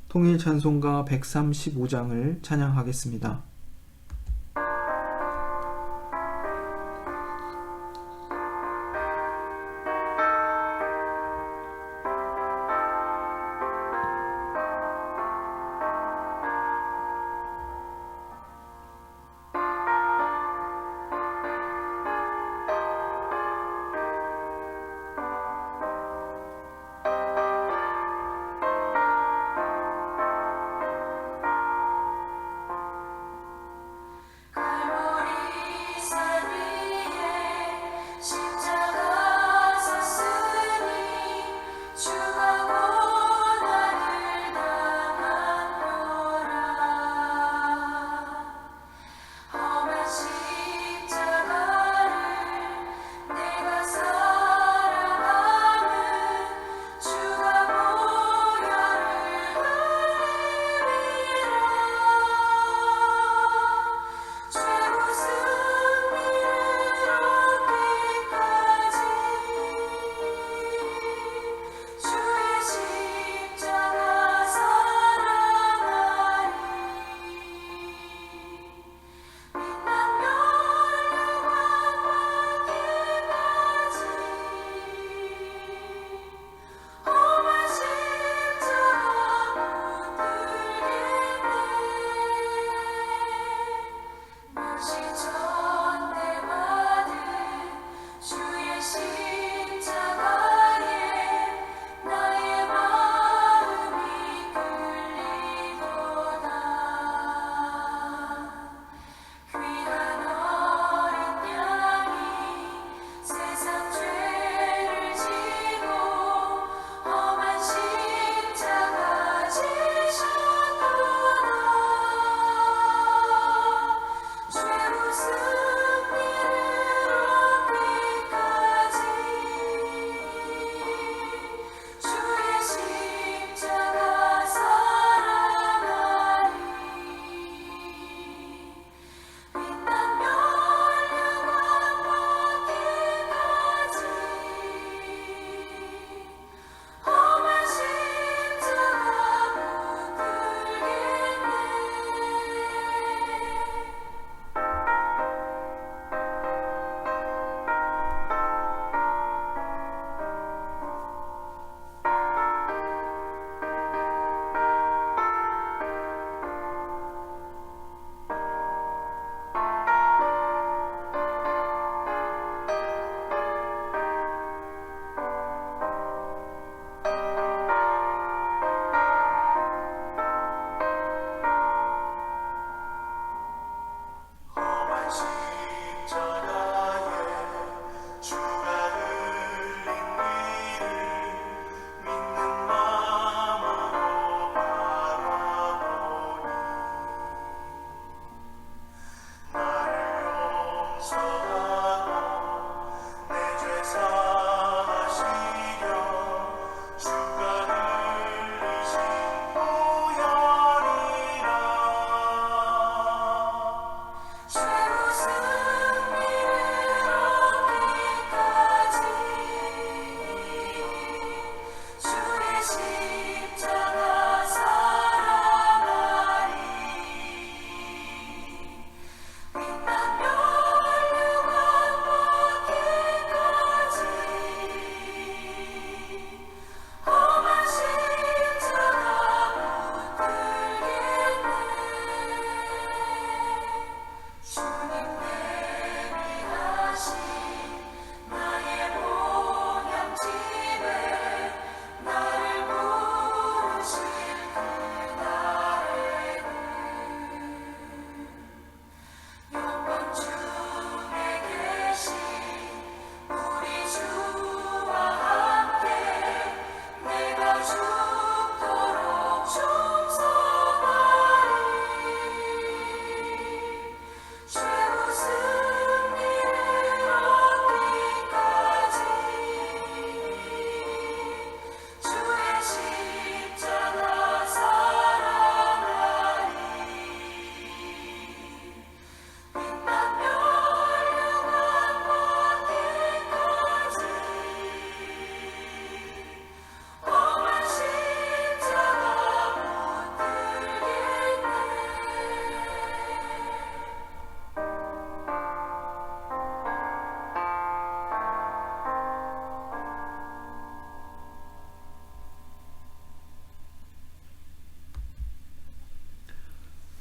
통일 찬송가 135장을 찬양하겠습니다.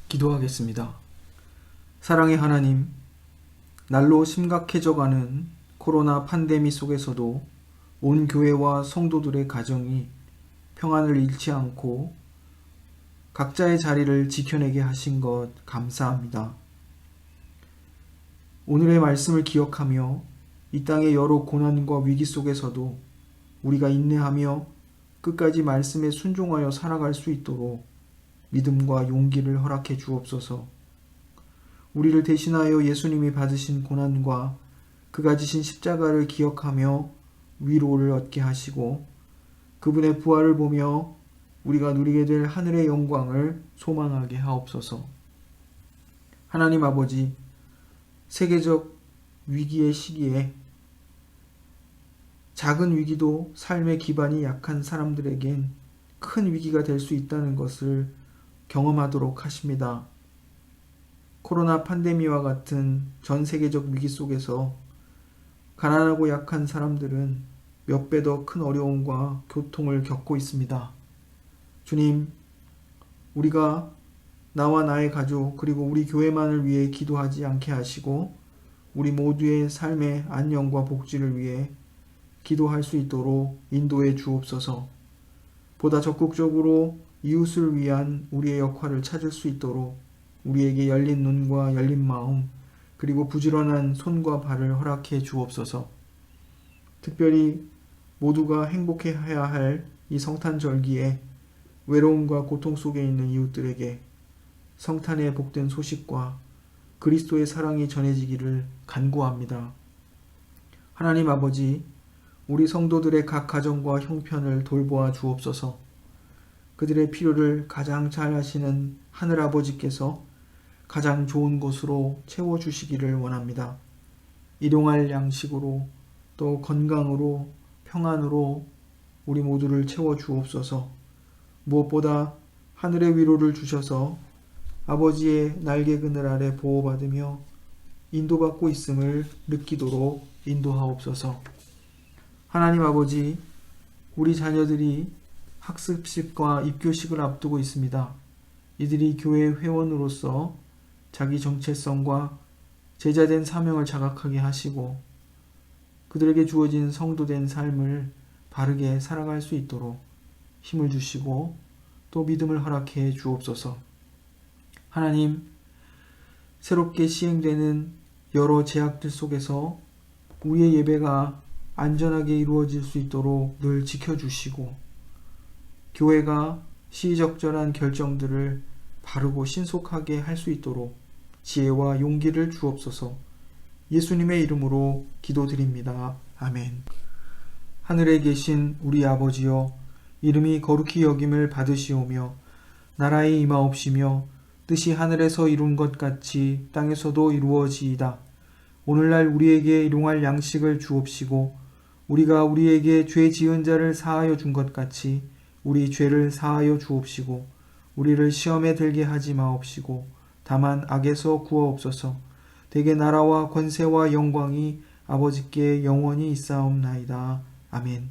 기도하겠습니다. 사랑의 하나님, 날로 심각해져가는 코로나 팬데믹 속에서도 온 교회와 성도들의 가정이 평안을 잃지 않고 각자의 자리를 지켜내게 하신 것 감사합니다. 오늘의 말씀을 기억하며 이 땅의 여러 고난과 위기 속에서도 우리가 인내하며 끝까지 말씀에 순종하여 살아갈 수 있도록 믿음과 용기를 허락해 주옵소서. 우리를 대신하여 예수님이 받으신 고난과 그가 지신 십자가를 기억하며 위로를 얻게 하시고 그분의 부활을 보며 우리가 누리게 될 하늘의 영광을 소망하게 하옵소서. 하나님 아버지, 세계적 위기의 시기에 작은 위기도 삶의 기반이 약한 사람들에겐 큰 위기가 될 수 있다는 것을 경험하도록 하십니다. 코로나 팬데믹과 같은 전 세계적 위기 속에서 가난하고 약한 사람들은 몇 배 더 큰 어려움과 고통을 겪고 있습니다. 주님, 우리가 나와 나의 가족 그리고 우리 교회만을 위해 기도하지 않게 하시고 우리 모두의 삶의 안녕과 복지를 위해 기도할 수 있도록 인도해 주옵소서. 보다 적극적으로 이웃을 위한 우리의 역할을 찾을 수 있도록 우리에게 열린 눈과 열린 마음 그리고 부지런한 손과 발을 허락해 주옵소서. 특별히 모두가 행복해해야 할 이 성탄절기에 외로움과 고통 속에 있는 이웃들에게 성탄의 복된 소식과 그리스도의 사랑이 전해지기를 간구합니다. 하나님 아버지, 우리 성도들의 각 가정과 형편을 돌보아 주옵소서. 그들의 필요를 가장 잘 아시는 하늘아버지께서 가장 좋은 곳으로 채워주시기를 원합니다. 일용할 양식으로 또 건강으로 평안으로 우리 모두를 채워주옵소서. 무엇보다 하늘의 위로를 주셔서 아버지의 날개 그늘 아래 보호받으며 인도받고 있음을 느끼도록 인도하옵소서. 하나님 아버지, 우리 자녀들이 학습식과 입교식을 앞두고 있습니다. 이들이 교회 회원으로서 자기 정체성과 제자된 사명을 자각하게 하시고 그들에게 주어진 성도된 삶을 바르게 살아갈 수 있도록 힘을 주시고 또 믿음을 허락해 주옵소서. 하나님, 새롭게 시행되는 여러 제약들 속에서 우리의 예배가 안전하게 이루어질 수 있도록 늘 지켜주시고 교회가 시의적절한 결정들을 바르고 신속하게 할 수 있도록 지혜와 용기를 주옵소서. 예수님의 이름으로 기도드립니다. 아멘. 하늘에 계신 우리 아버지여, 이름이 거룩히 여김을 받으시오며 나라에 임하옵시며 뜻이 하늘에서 이룬 것 같이 땅에서도 이루어지이다. 오늘날 우리에게 일용할 양식을 주옵시고 우리가 우리에게 죄 지은 자를 사하여 준 것 같이 우리 죄를 사하여 주옵시고 우리를 시험에 들게 하지 마옵시고 다만 악에서 구하옵소서. 대개 나라와 권세와 영광이 아버지께 영원히 있사옵나이다. 아멘.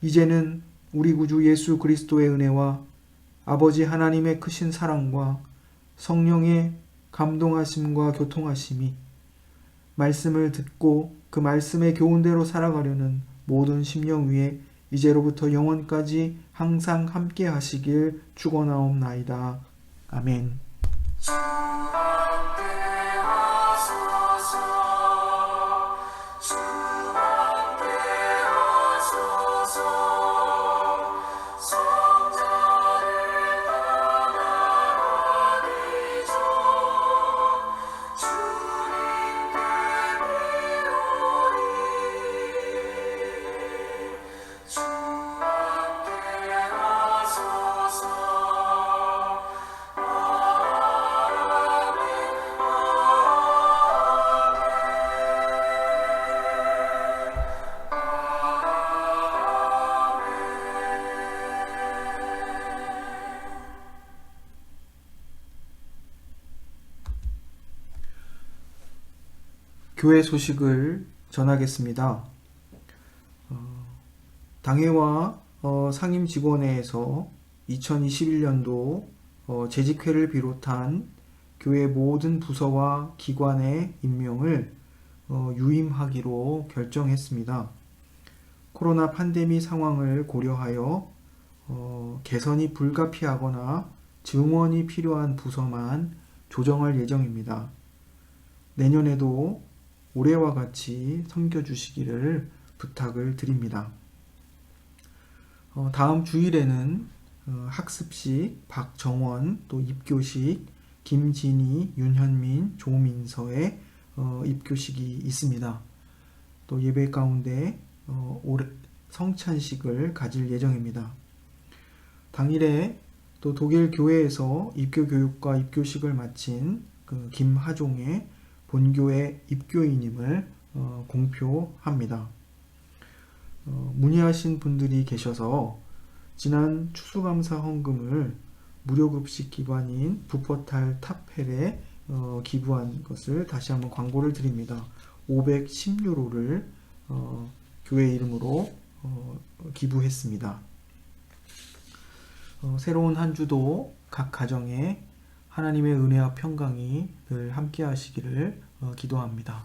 이제는 우리 구주 예수 그리스도의 은혜와 아버지 하나님의 크신 사랑과 성령의 감동하심과 교통하심이 말씀을 듣고 그 말씀의 교훈대로 살아가려는 모든 심령 위에 이제로부터 영원까지 항상 함께 하시길 축원하옵나이다. 아멘. 교회 소식을 전하겠습니다. 당회와 상임 직원회에서 2021년도 재직회를 비롯한 교회 모든 부서와 기관의 임명을 유임하기로 결정했습니다. 코로나 팬데믹 상황을 고려하여 개선이 불가피하거나 증원이 필요한 부서만 조정할 예정입니다. 내년에도 올해와 같이 섬겨주시기를 부탁을 드립니다. 다음 주일에는 학습식 박정원, 또 입교식 김진희, 윤현민, 조민서의 입교식이 있습니다. 또 예배 가운데 올해 성찬식을 가질 예정입니다. 당일에 또 독일 교회에서 입교 교육과 입교식을 마친 그 김하종의 본교의 입교인임을 공표합니다. 문의하신 분들이 계셔서 지난 추수감사 헌금을 무료급식 기관인 부퍼탈 탑헬에 기부한 것을 다시 한번 광고를 드립니다. 510유로를 교회 이름으로 기부했습니다. 새로운 한 주도 각 가정에 하나님의 은혜와 평강이 늘 함께 하시기를 기도합니다.